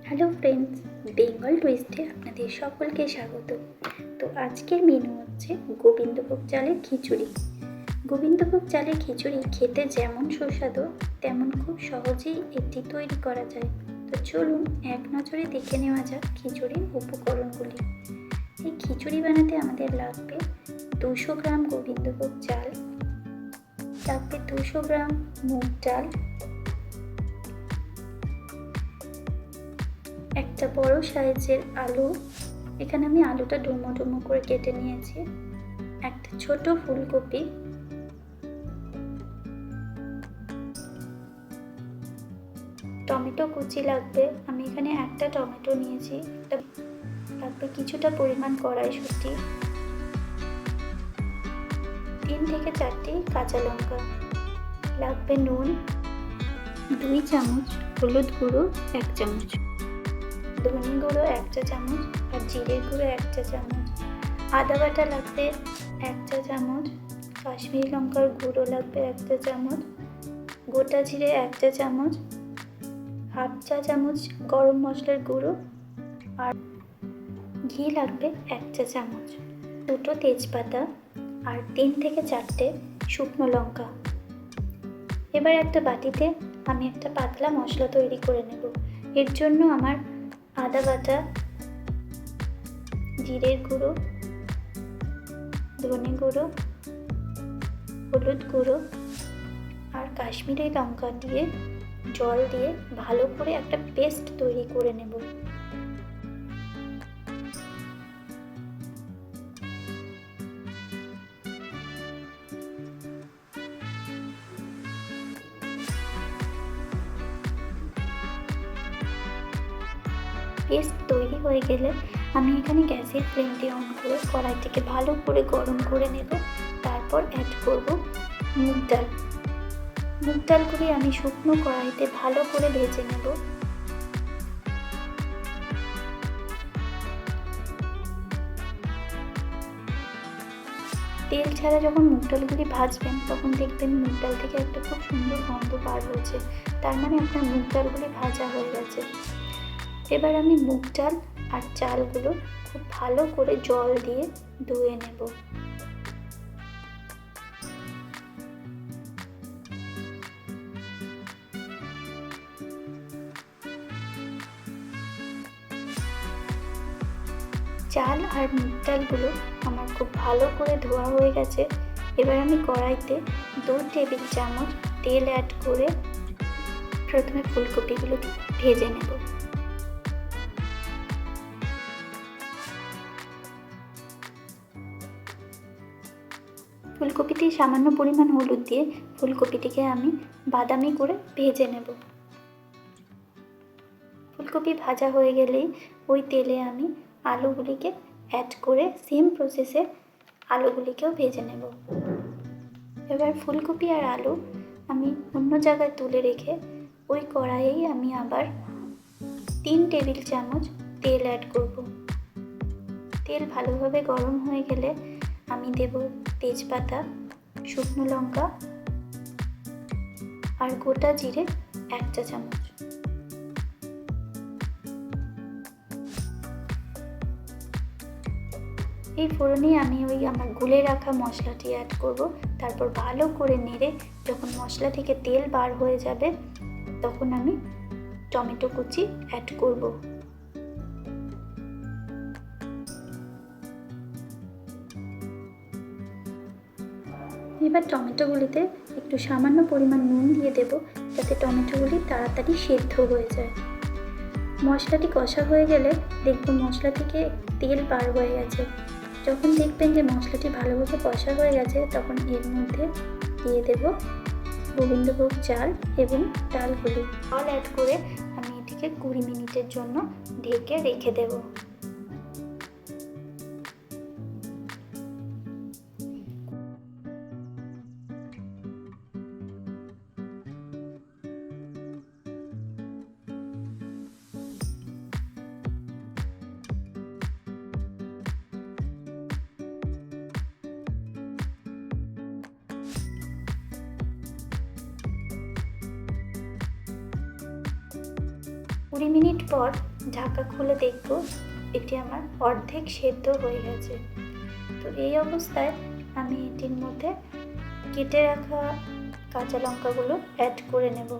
Hello friends, Bengal টুইস্টে আপনাদের সকলকে স্বাগত। তো আজকের মেনু হচ্ছে গোবিন্দভোগ চালের খিচুড়ি। গোবিন্দভোগ চালের খিচুড়ি খেতে যেমন সুস্বাদু তেমন খুব সহজেই এটি তৈরি করা যায়। তো চলুন এক নজরে দেখে নেওয়া যাক খিচুড়ির উপকরণগুলি। এই খিচুড়ি বানাতে আমাদের লাগবে 200 গ্রাম গোবিন্দভোগ চাল, লাগবে 200 গ্রাম মুগ ডাল, একটা বড় সাইজের আলু, এখানে আমি আলুটা ডুমো ডুমো করে কেটে নিয়েছি, একটা ছোট ফুলকপি, টমেটো কুচি লাগবে, আমি এখানে একটা টমেটো নিয়েছি, লাগবে কিছুটা পরিমাণ কড়াইশুঁটি, 3 থেকে 4টি কাঁচা লঙ্কা, লাগবে নুন 2 চামচ, হলুদ গুঁড়ো 1 চামচ, ধনে গুঁড়ো 1 চা চামচ আর জিরের গুঁড়ো 1 চা চামচ, আদা বাটা লাগবে 1 চা চামচ, কাশ্মীরি লঙ্কার গুঁড়ো লাগবে 1 চা চামচ, গোটা জিরে 1 চা চামচ, হাফ চা চামচ গরম মশলার গুঁড়ো আর ঘি লাগবে 1 চা চামচ, 2টো তেজপাতা আর 3 থেকে 4টে শুকনো লঙ্কা। এবার একটা বাটিতে আমি একটা পাতলা মশলা তৈরি করে নেব। এর জন্য আমার আদা বাটা, জিরের গুঁড়ো, ধনে গুঁড়ো, হলুদ গুঁড়ো আর কাশ্মীরি লঙ্কা দিয়ে জল দিয়ে ভালো করে একটা পেস্ট তৈরি করে নেব। পেস্ট তৈরি হয়ে গেলে আমি এখানে গ্যাসের ফ্লেমটি অন করে কড়াইটিকে ভালো করে গরম করে নেব। তারপর অ্যাড করব মুগ ডাল। মুগ ডালগুলি আমি শুকনো কড়াইতে ভালো করে ভেজে নেব। তেল ছাড়া যখন মুগ ডালগুলি ভাজবেন তখন দেখবেন মুগ ডাল থেকে একটা খুব সুন্দর গন্ধ বার হয়েছে, তার মানে আপনার মুগ ডালগুলি ভাজা হয়ে গেছে। এবার আমি মুগ ডাল আর চালগুলো খুব ভালো করে জল দিয়ে ধুয়ে নেব। চাল আর মুগ ডালগুলো আমার খুব ভালো করে ধোয়া হয়ে গেছে। এবার আমি কড়াইতে 2 টেবিল চামচ তেল অ্যাড করে প্রথমে ফুলকপিগুলোকে ভেজে নেব। ফুলকপিতে সামান্য পরিমাণ হলুদ দিয়ে ফুলকপিটিকে আমি বাদামি করে ভেজে নেব। ফুলকপি ভাজা হয়ে গেলেই ওই তেলে আমি আলুগুলিকে অ্যাড করে সেম প্রসেসে আলুগুলিকেও ভেজে নেব। এবার ফুলকপি আর আলু আমি অন্য জায়গায় তুলে রেখে ওই কড়াইয়েই আমি আবার 3 টেবিল চামচ তেল অ্যাড করব। তেল ভালোভাবে গরম হয়ে গেলে আমি দেব তেজপাতা, শুকনো লঙ্কা আর গোটা জিরে 1 চা চামচ। এই ফোড়নে আমি আমার গুলে রাখা মশলাটি অ্যাড করব। তারপর ভালো করে নেড়ে যখন মশলা থেকে তেল বার হয়ে যাবে তখন আমি টমেটো কুচি অ্যাড করব। এবার টমেটোগুলিতে একটু সামান্য পরিমাণ নুন দিয়ে দেব যাতে টমেটোগুলি তাড়াতাড়ি সেদ্ধ হয়ে যায়। মশলাটি কষা হয়ে গেলে দেখব মশলা থেকে তেল বার হয়ে গেছে। যখন দেখবেন যে মশলাটি ভালোভাবে কষা হয়ে গেছে তখন এর মধ্যে দিয়ে দেব গোবিন্দভোগ চাল এবং ডালগুলি। জল অ্যাড করে আমি এটিকে 20 মিনিটের জন্য ঢেকে রেখে দেব। কুড়ি মিনিট পর ঢাকা খুলে দেখব এটি আমার অর্ধেক সেদ্ধ হয়ে গেছে। তো এই অবস্থায় আমি এটির মধ্যে কেটে রাখা কাঁচা লঙ্কাগুলো অ্যাড করে নেব।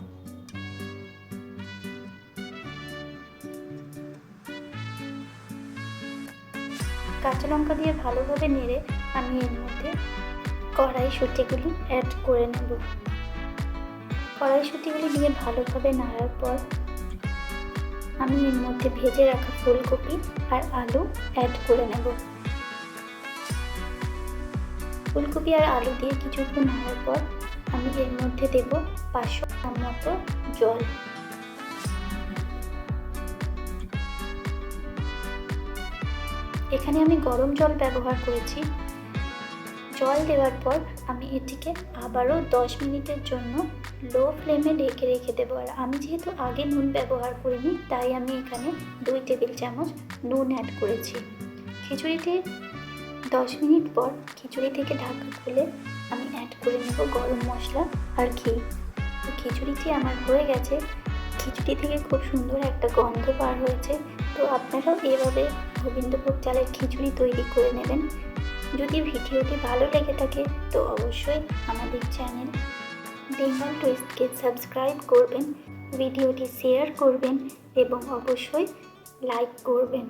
কাঁচা লঙ্কা দিয়ে ভালোভাবে নেড়ে আমি এর মধ্যে কড়াইশুঁটিগুলি অ্যাড করে নেব। কড়াইশুঁটিগুলি দিয়ে ভালোভাবে নাড়ার পর আমি এর মধ্যে ভেজে রাখা ফুলকপি আর আলু অ্যাড করে নেব। ফুলকপি আর আলু দিয়ে কিছুক্ষণ নাড়ার পর আমি এর মধ্যে দেব 500 গ্রাম মতো জল। এখানে আমি গরম জল ব্যবহার করেছি। জল দেওয়ার পর আমি এটিকে আবারও 10 মিনিটের জন্য লো ফ্লেমে ঢেকে রেখে দেবো। আর আমি যেহেতু আগে নুন ব্যবহার করিনি, তাই আমি এখানে 2 টেবিল চামচ নুন অ্যাড করেছি। খিচুড়িটি 10 মিনিট পর খিচুড়ি থেকে ঢাকা খুলে আমি অ্যাড করে নেব গরম মশলা আর ঘি। তো খিচুড়িটি আমার হয়ে গেছে। খিচুড়ি থেকে খুব সুন্দর একটা গন্ধ বার হয়েছে। তো আপনারাও এভাবে গোবিন্দভোগ চালের খিচুড়ি তৈরি করে নেবেন। যদি ভিডিওটি ভালো লেগে থাকে তো অবশ্যই আমাদের চ্যানেল বেঙ্গল টুইস্টকে সাবস্ক্রাইব করবেন, ভিডিওটি শেয়ার করবেন এবং অবশ্যই লাইক করবেন।